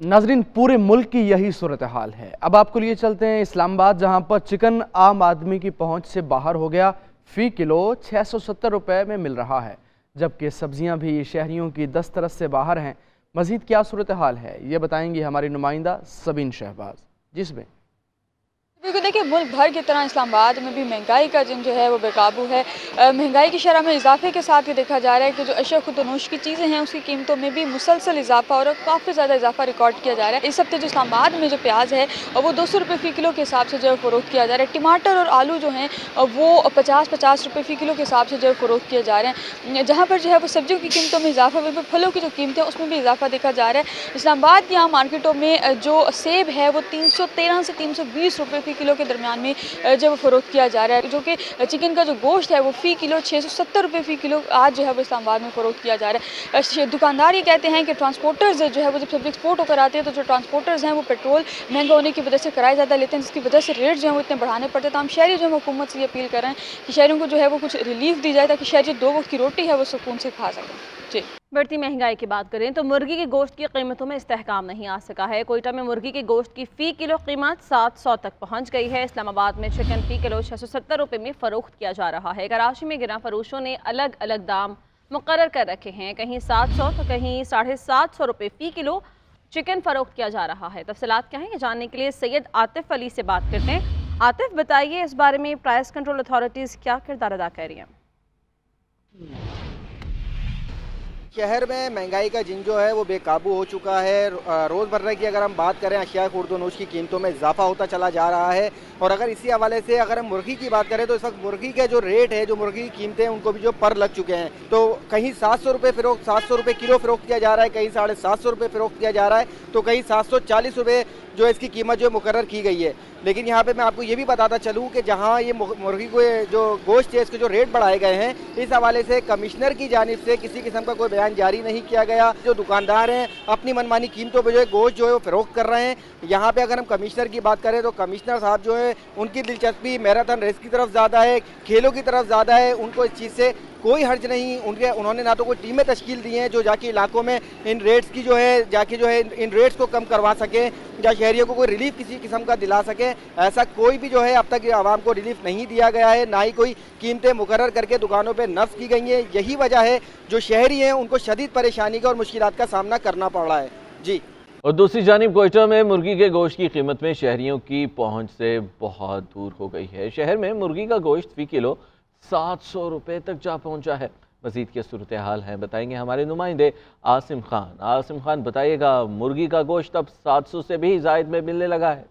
नाजरीन, पूरे मुल्क की यही सूरत हाल है। अब आपको लिए चलते हैं इस्लामाबाद, जहां पर चिकन आम आदमी की पहुंच से बाहर हो गया। फ़ी किलो 670 रुपये में मिल रहा है, जबकि सब्जियां भी शहरियों की दस्तरस से बाहर हैं। मज़ीद क्या सूरत हाल है, ये बताएंगी हमारी नुमाइंदा सबीन शहबाज। जिसमें बिल्कुल, देखिए मुल्क भर की तरह इस्लामाबाद में भी महंगाई का जो है वो बेकाबू है। महंगाई की शरह में इजाफे के साथ ये देखा जा रहा है कि जो अशिया खुदोनोश की चीज़ें हैं उसकी कीमतों में भी मुसलसल इजाफा और काफ़ी ज़्यादा इजाफा रिकॉर्ड किया जा रहा है। इस हफ्ते जो इस्लामाबाद में जो प्याज है वो 200 रुपये फ़ी किलो के हिसाब से जो है फ़रोख्त किया जा रहा है। टमाटर और आलू जो हैं वो 50-50 रुपये फ़ी किलो के हिसाब से जो है फ़रोख्त किए जा रहे हैं। जहाँ पर जो है वो सब्जियों की कीमतों में इजाफा, वहीं पर फलों की जो कीमत है उसमें भी इजाफा देखा जा रहा है। इस्लामाबाद की आम मार्केटों में जो सेब है वो 313 से 320 रुपये फ़ी किलो के दरमियान में जो वो फ़रोख्त किया जा रहा है। जो कि चिकन का जो गोश्त है वो फ़ी किलो 670 रुपये फ़ी किलो आज जो है वो इस्लामाबाद में फ़रोख्त किया जा रहा है। दुकानदार ये कहते हैं कि ट्रांसपोर्टर्स जो है वो जब सब्जी एक्सपोर्ट होकर आते हैं तो जो ट्रांसपोर्टर्स हैं वो पेट्रोल महंगा होने की वजह से किराया ज़्यादा लेते हैं, जिसकी वजह से रेट जो है वो इतने बढ़ाने पड़ते हैं। तो हम शहरी जो है हुकूमत से ये अपील कर रहे हैं कि शहरियों को जो है वो कुछ रिलीफ दी जाए ताकि शहरी 2 वक्त की रोटी है वो सुकून से खा सकें। जी। बढ़ती महंगाई की बात करें तो मुर्गी के गोश्त की कीमतों में इस्तेहकाम नहीं आ सका है। कोयटा में मुर्गी के गोश्त की फ़ी किलो कीमत 700 तक पहुंच गई है। इस्लामाबाद में चिकन फ़ी किलो 670 रुपये में फ़रोख्त किया जा रहा है। कराची में गिरा फरोशों ने अलग अलग दाम मुकर्रर कर रखे हैं, कहीं 700 तो कहीं 750 रुपये फ़ी किलो चिकन फ़रोख्त किया जा रहा है। तफसीलात क्या है ये जानने के लिए सैयद आतिफ अली से बात करते हैं। आतिफ, बताइए इस बारे में प्राइस कंट्रोल अथॉरिटीज़ क्या किरदार अदा कर रही हैं? शहर में महंगाई का जिन जो है वो बेकाबू हो चुका है। रोज़मर्रा की अगर हम बात करें, अशिया खुर्दोनोश की कीमतों में इजाफा होता चला जा रहा है। और अगर इसी हवाले से अगर हम मुर्गी की बात करें तो इस वक्त मुर्गी के जो रेट है, जो मुर्गी की कीमतें हैं, उनको भी जो पर लग चुके हैं। तो कहीं 700 रुपये फ़रोख्त 700 रुपये किलो फ़रोख्त किया जा रहा है, कहीं 750 रुपये फ़रोख्त किया जा रहा है, तो कहीं 740 रुपये जो इसकी कीमत जो मुकर्रर की गई है। लेकिन यहाँ पे मैं आपको ये भी बताता चलूँ कि जहाँ ये मुर्गी को जो गोश्त है इसके जो रेट बढ़ाए गए हैं, इस हवाले से कमिश्नर की जानिब से किसी किस्म का कोई बयान जारी नहीं किया गया। जो दुकानदार हैं अपनी मनमानी कीमतों पर जो है गोश्त जो है वो फ़रोख्त कर रहे हैं। यहाँ पे अगर हम कमिश्नर की बात करें तो कमिश्नर साहब जो है उनकी दिलचस्पी मैराथन रेस की तरफ ज़्यादा है, खेलों की तरफ ज़्यादा है। उनको इस चीज़ से कोई हर्ज नहीं। उन्होंने ना तो कोई टीमें तश्कील दी हैं जो जाके इलाकों में इन रेट्स की जो है जाके जो है इन रेट्स को कम करवा सकें या शहरियों को कोई रिलीफ किसी किस्म का दिला सकें। ऐसा कोई भी जो है अब तक आवाम को रिलीफ नहीं दिया गया है, ना ही कोई कीमतें मुकर्रर करके दुकानों पर नफ्स की गई हैं। यही वजह है जो शहरी हैं उनको शदीद परेशानी का और मुश्किलात का सामना करना पड़ रहा है। जी। और दूसरी जानिब कोयटा में मुर्गी के गोश्त की कीमत में शहरियों की पहुंच से बहुत दूर हो गई है। शहर में मुर्गी का गोश्त फ़ी किलो 700 रुपये तक जा पहुंचा है। मज़ीद क्या सूरत हाल है बताएंगे हमारे नुमाइंदे आसिम खान। आसिम खान, बताइएगा, मुर्गी का गोश्त अब 700 से भी ज़ायद में मिलने लगा है।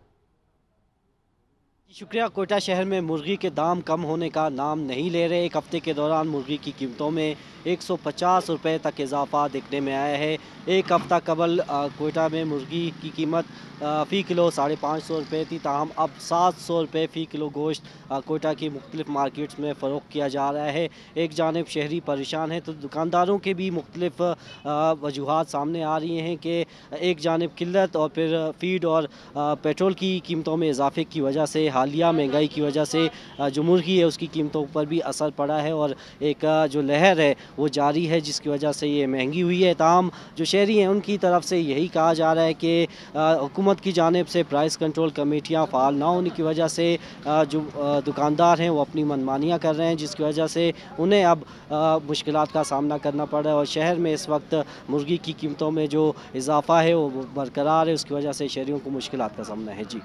शुक्रिया। कोयटा शहर में मुर्गी के दाम कम होने का नाम नहीं ले रहे। एक हफ्ते के दौरान मुर्गी की कीमतों में 150 रुपये तक इजाफा देखने में आया है। एक हफ्ता कबल कोयटा में मुर्गी की कीमत फ़ी किलो 550 रुपये थी, ताहम अब 700 रुपये फ़ी किलो गोश्त कोयटा की मुख्तलिफ मार्केट्स में फ़रोख्त किया जा रहा है। एक जानिब शहरी परेशान है तो दुकानदारों के भी मुख्तलिफ वजूहात सामने आ रही हैं कि एक जानिब किल्लत और फिर फ़ीड और पेट्रोल की कीमतों में इजाफे की वजह से, हालिया महंगाई की वजह से जो मुर्गी है उसकी कीमतों पर भी असर पड़ा है और एक जो लहर है वो जारी है जिसकी वजह से ये महंगी हुई है। ताहम जो शहरी हैं उनकी तरफ से यही कहा जा रहा है कि हुकूमत की जानिब से प्राइस कंट्रोल कमेटियाँ फ़ाल ना होने की वजह से जो दुकानदार हैं वो अपनी मनमानियाँ कर रहे हैं, जिसकी वजह से उन्हें अब मुश्किलात का सामना करना पड़ रहा है। और शहर में इस वक्त मुर्गी की कीमतों में जो इजाफा है वो बरकरार है, उसकी वजह से शहरियों को मुश्किलात का सामना है। जी।